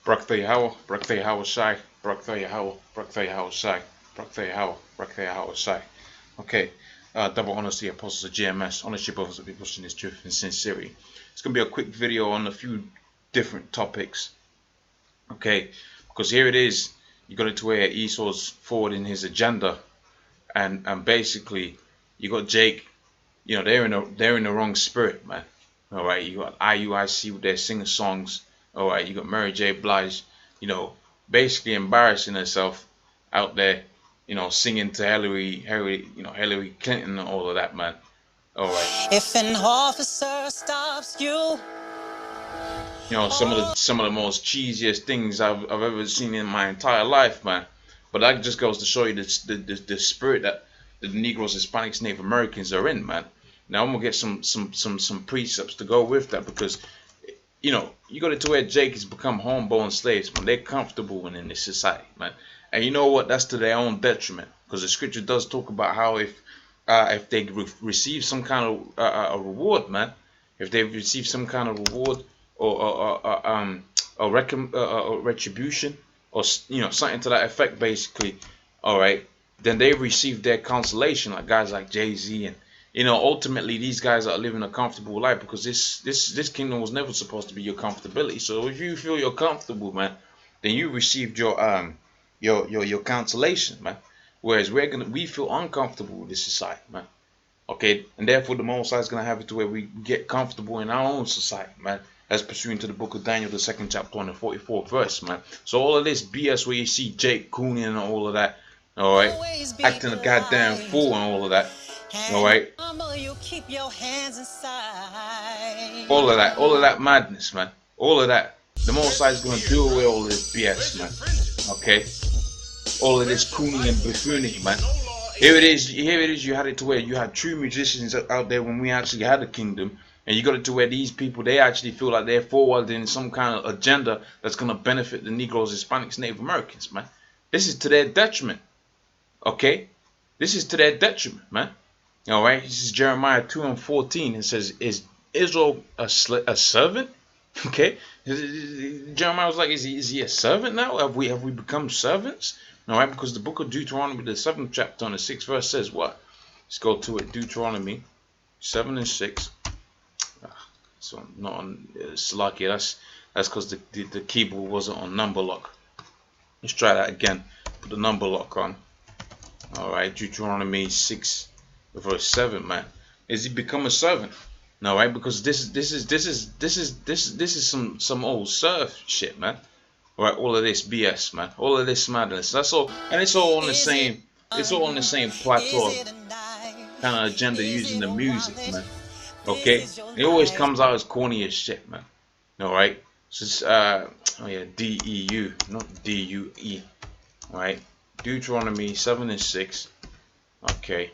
Barak Yahweh, Barak Yahweh Shai, Barak Yahweh, Barak Yahweh Shai, Barak Yahweh, Barak Yahweh Shai. Okay, double honors to the apostles of GMS, ownership of the people in this truth and sincerity. It's going to be a quick video on a few different topics. Okay, because here it is, you got it to where Esau's forwarding his agenda, and basically you got Jake, you know, they're in the wrong spirit, man. All right, you got IUIC with their singing songs. All right, you got Mary J. Blige, you know, basically embarrassing herself out there, you know, singing to Hillary Clinton and all of that, man. All right. If an officer stops you, you know, some of the most cheesiest things I've ever seen in my entire life, man. But that just goes to show you the spirit that the Negroes, Hispanics, Native Americans are in, man. Now I'm gonna get some precepts to go with that, because you know, you got it to where Jake has become homeborn slaves, man. They're comfortable in this society, man. And you know what? That's to their own detriment, because the scripture does talk about how if they receive some kind of a reward, man, if they receive some kind of reward or retribution, or you know, something to that effect, basically, all right, then they receive their consolation, like guys like Jay-Z. And you know, ultimately these guys are living a comfortable life, because this kingdom was never supposed to be your comfortability. So if you feel you're comfortable, man, then you received your consolation, man. Whereas we feel uncomfortable with this society, man. Okay, and therefore the Most High is gonna have it to where we get comfortable in our own society, man. As pursuant to the book of Daniel, the 2nd chapter and the 44th verse, man. So all of this BS where you see Jake Cooney and all of that, all right, acting a goddamn fool and all of that, all right, all of that madness, man, all of that. The Most High is gonna deal with all this BS, man. Okay, all of this Cooney and buffoonery, man. Here it is. You had it to where you had true musicians out there when we actually had a kingdom, and you got it to where these people, they actually feel like they're forwarding some kind of agenda that's gonna benefit the Negroes, Hispanics, Native Americans, man. This is to their detriment. Okay, this is to their detriment, man. All right. This is Jeremiah 2:14. It says, "Is Israel a servant?" Okay. Jeremiah was like, "Is he a servant now? Have we become servants?" All right, because the book of Deuteronomy, the 7th chapter and the 6th verse says what? Let's go to it. Deuteronomy 7 and 6. So not on Salakia. That's because the keyboard wasn't on number lock. Let's try that again. Put the number lock on. All right, Deuteronomy 6 verse 7, man. Is he become a servant? All right, because this is some old serf shit, man. Right, all of this BS, man, all of this madness. That's all, and it's all on the same. It's all on the same plateau of kind of agenda using the music, man. Okay, it always comes out as corny as shit, man. All right, so it's oh yeah, DEU, not DUE. All right, Deuteronomy 7 and 6. Okay,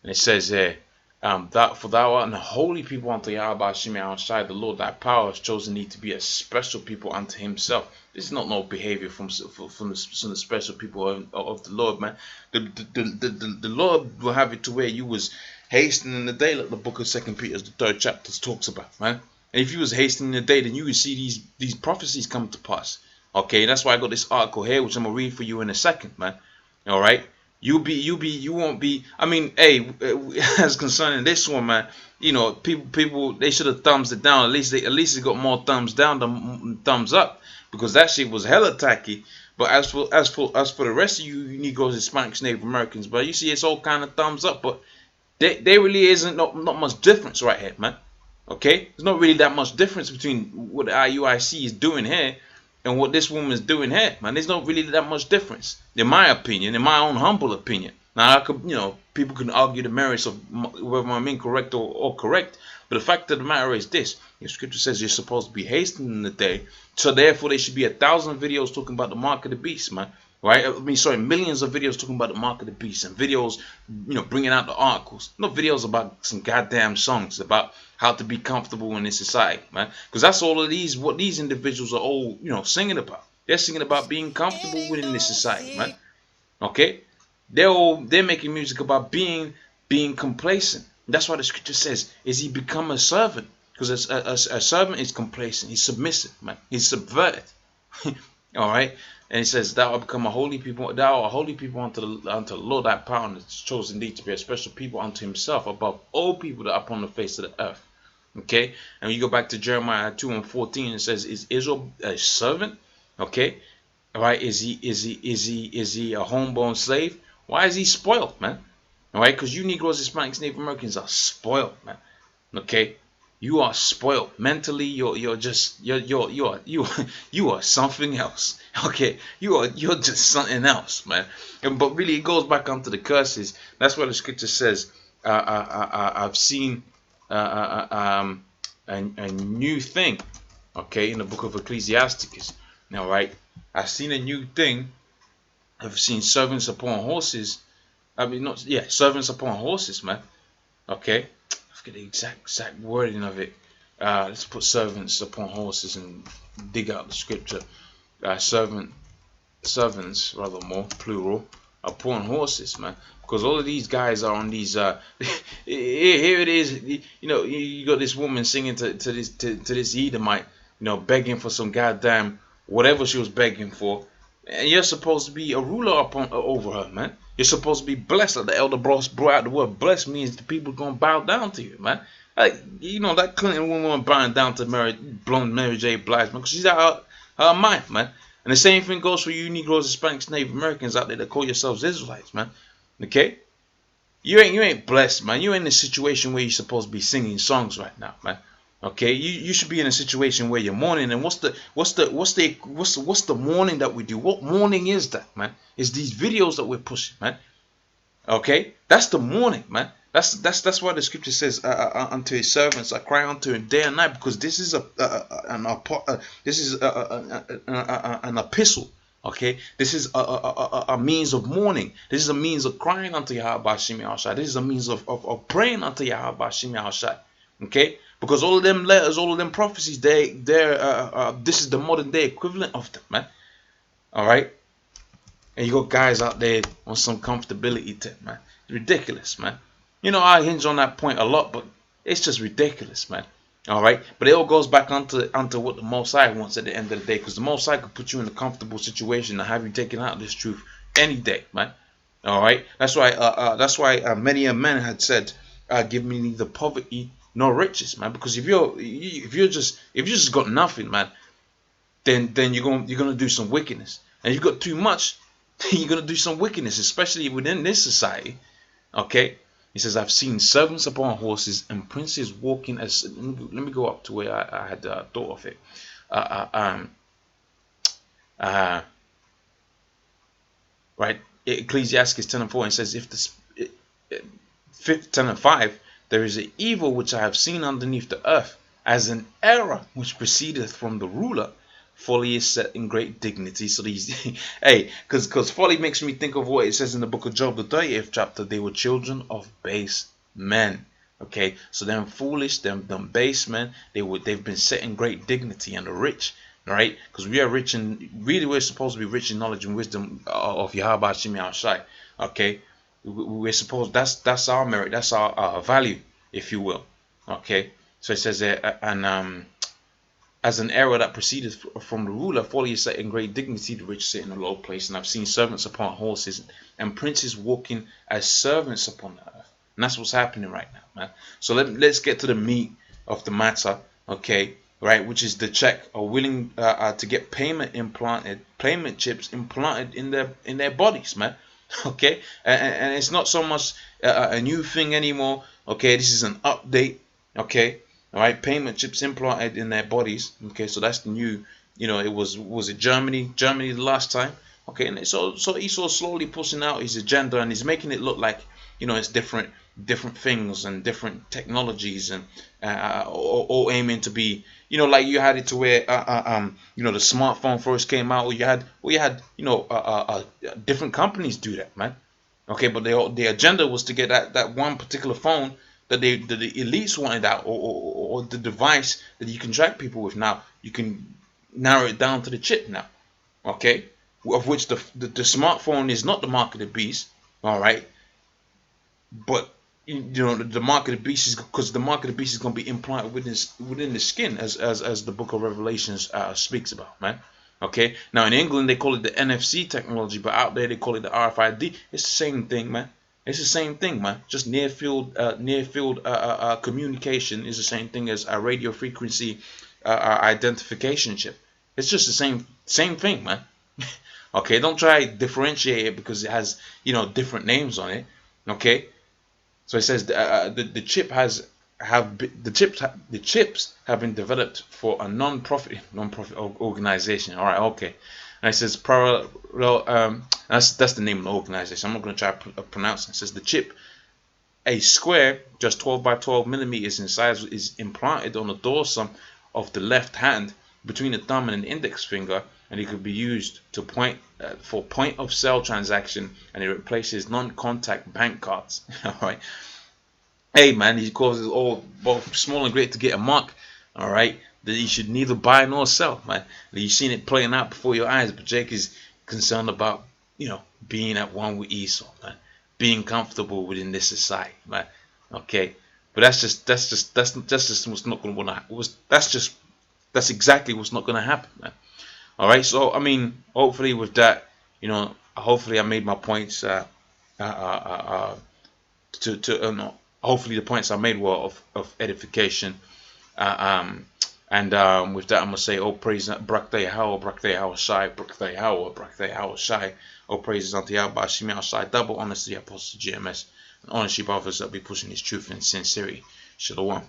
and it says here. For thou art a holy people unto Yahweh Shimei Shai, the Lord thy power has chosen thee to be a special people unto himself. This is not no behavior from the special people of the Lord, man. The Lord will have it to where you was hastening the day, like the book of 2nd Peter, the 3rd chapter talks about, man. And if you was hastening the day, then you would see these prophecies come to pass. Okay, that's why I got this article here, which I'm gonna read for you in a second, man. All right. You won't be. I mean, hey, as concerning this one, man, you know, people, they should have thumbs it down. At least it got more thumbs down than thumbs up, because that shit was hella tacky. But as for the rest of you Negroes, Hispanics, Native Americans, but you see, it's all kind of thumbs up. But there really isn't not much difference right here, man. Okay, there's not really that much difference between what the IUIC is doing here and what this woman is doing here, man. There's not really that much difference, in my opinion, in my own humble opinion. Now, people can argue the merits of whether I'm incorrect or correct, but the fact of the matter is this: the scripture says you're supposed to be hastening the day, so therefore there should be 1,000 videos talking about the mark of the beast, man. Right? I mean, sorry, millions of videos talking about the mark of the beast, and videos, you know, bringing out the articles. No videos about some goddamn songs about how to be comfortable in this society, man. Because that's all of what these individuals are all, you know, singing about. They're singing about being comfortable within this society, man. Okay? They're making music about being complacent. That's why the scripture says, "Is he become a servant?" Because a servant is complacent, he's submissive, man. He's subverted. All right. And he says, thou art become a holy people, thou art a holy people unto the Lord thy power, and has chosen thee to be a special people unto himself above all people that are upon the face of the earth. Okay. And when you go back to Jeremiah 2:14, it says, is Israel a servant? Okay. All right. Is he a homeborn slave? Why is he spoiled, man? All right. Because you Negroes, Hispanics, Native Americans are spoiled, man. Okay. You are spoiled mentally. You're something else. Okay, you're just something else, man. But really, it goes back onto the curses. That's what the scripture says. I've seen a new thing. Okay, in the book of Ecclesiasticus. Now, right, I've seen a new thing. I've seen servants upon horses. I mean, not servants upon horses, man. Okay. Get the exact wording of it. Let's put servants upon horses and dig out the scripture. Servants, rather more plural, upon horses, man. Because all of these guys are on these. Here it is. You know, you got this woman singing to this Edomite, you know, begging for some goddamn whatever she was begging for, and you're supposed to be a ruler over her, man. You're supposed to be blessed. Like the elder brought out the word blessed means the people gonna bow down to you, man. Like, you know, that Clinton woman bowing down to blonde Mary J. Blige, man, because she's out her mind, man. And the same thing goes for you Negroes, Hispanics, Native Americans out there that call yourselves Israelites, man. Okay, you ain't blessed, man. You ain't in a situation where you're supposed to be singing songs right now, man. Okay, you should be in a situation where you're mourning. And what's the mourning that we do? What mourning is that, man? It's these videos that we're pushing, man. Okay, that's the mourning, man. That's why the scripture says, unto his servants I cry unto him day and night, because this is an epistle. Okay, this is a means of mourning. This is a means of crying unto Yahweh Bashim Yahushai. This is a means of praying unto Yahweh Bashim Yahushai. Okay, because all of them letters, all of them prophecies, this is the modern day equivalent of them, man. All right, and you got guys out there on some comfortability tip, man. It's ridiculous, man. You know, I hinge on that point a lot, but it's just ridiculous, man. All right, but it all goes back onto what the Most High wants at the end of the day, because the Most High could put you in a comfortable situation and have you taken out of this truth any day, man. All right, that's why many a man had said, "Give me neither poverty nor riches, man." Because if you just got nothing, man, then you're gonna do some wickedness, and you've got too much, you're gonna do some wickedness, especially within this society. Okay. He says, I've seen servants upon horses and princes walking as... Let me go up to where I had thought of it. Right. Ecclesiastes 10:4, and says, 10:5, there is an evil which I have seen underneath the earth, as an error which proceedeth from the ruler. Folly is set in great dignity. So these, hey, because folly makes me think of what it says in the book of Job, the 30th chapter. They were children of base men. Okay, so them foolish, them base men, they've been set in great dignity, and the rich, right? Because we are rich in, really we're supposed to be rich in knowledge and wisdom of Yahweh Hashem Yahushai. Okay, we're supposed, that's our merit, that's our value, if you will. Okay, so it says there, and as an error that proceeded from the ruler, folly is set in great dignity, the rich sit in a low place. And I've seen servants upon horses and princes walking as servants upon the earth. And that's what's happening right now, man. So let's get to the meat of the matter, okay? Right, which is the Czechs are willing to get payment chips implanted in their bodies, man. Okay, and it's not so much a new thing anymore. Okay, this is an update. Okay. All right, payment chips implanted in their bodies. Okay, so that's the new. You know, it was it Germany the last time. Okay, and so Esau's slowly pushing out his agenda, and he's making it look like, you know, it's different things and different technologies, and all aiming to be, you know, like you had it to where you know, the smartphone first came out, or you had you know, different companies do that, man. Okay, but the agenda was to get that one particular phone that the elites wanted out, or the device that you can track people with. Now you can narrow it down to the chip now, okay, of which the smartphone is not the mark of the beast. All right, but you know, the mark of the beast is because the mark of the beast is going to be implanted within the skin, as the book of Revelations speaks about, man. Okay, now in England they call it the NFC technology, but out there they call it the RFID. It's the same thing, man. It's the same thing, man. Just near field communication is the same thing as a radio frequency identification chip. It's just the same thing, man. Okay, don't try to differentiate it because it has, you know, different names on it. Okay, so it says the chips have been developed for a non-profit organization. All right, okay. And it says parallel. That's the name of the organization. I'm not going to try to pronounce it. It says the chip, a square just 12 by 12 millimeters in size, is implanted on the dorsum of the left hand between the thumb and the index finger, and it could be used to for point of sale transaction, and it replaces non-contact bank cards. All right. Hey man, he causes all both small and great to get a mark. All right, that you should neither buy nor sell, man. You've seen it playing out before your eyes, but Jake is concerned about, you know, being at one with Esau, man, being comfortable within this society, man. Okay, but that's just what's not gonna wanna. That's exactly what's not gonna happen, man. All right, so I mean, hopefully with that, you know, hopefully I made my points. Hopefully the points I made were of edification. With that, I'm gonna say, oh praise Brakte Howell Shai, Brakte Howell Shai. Oh praises unto Yahweh, Shemi Shai. Double honors to the Apostle GMS, and honor sheep others that be pushing his truth and sincerity. Shalom.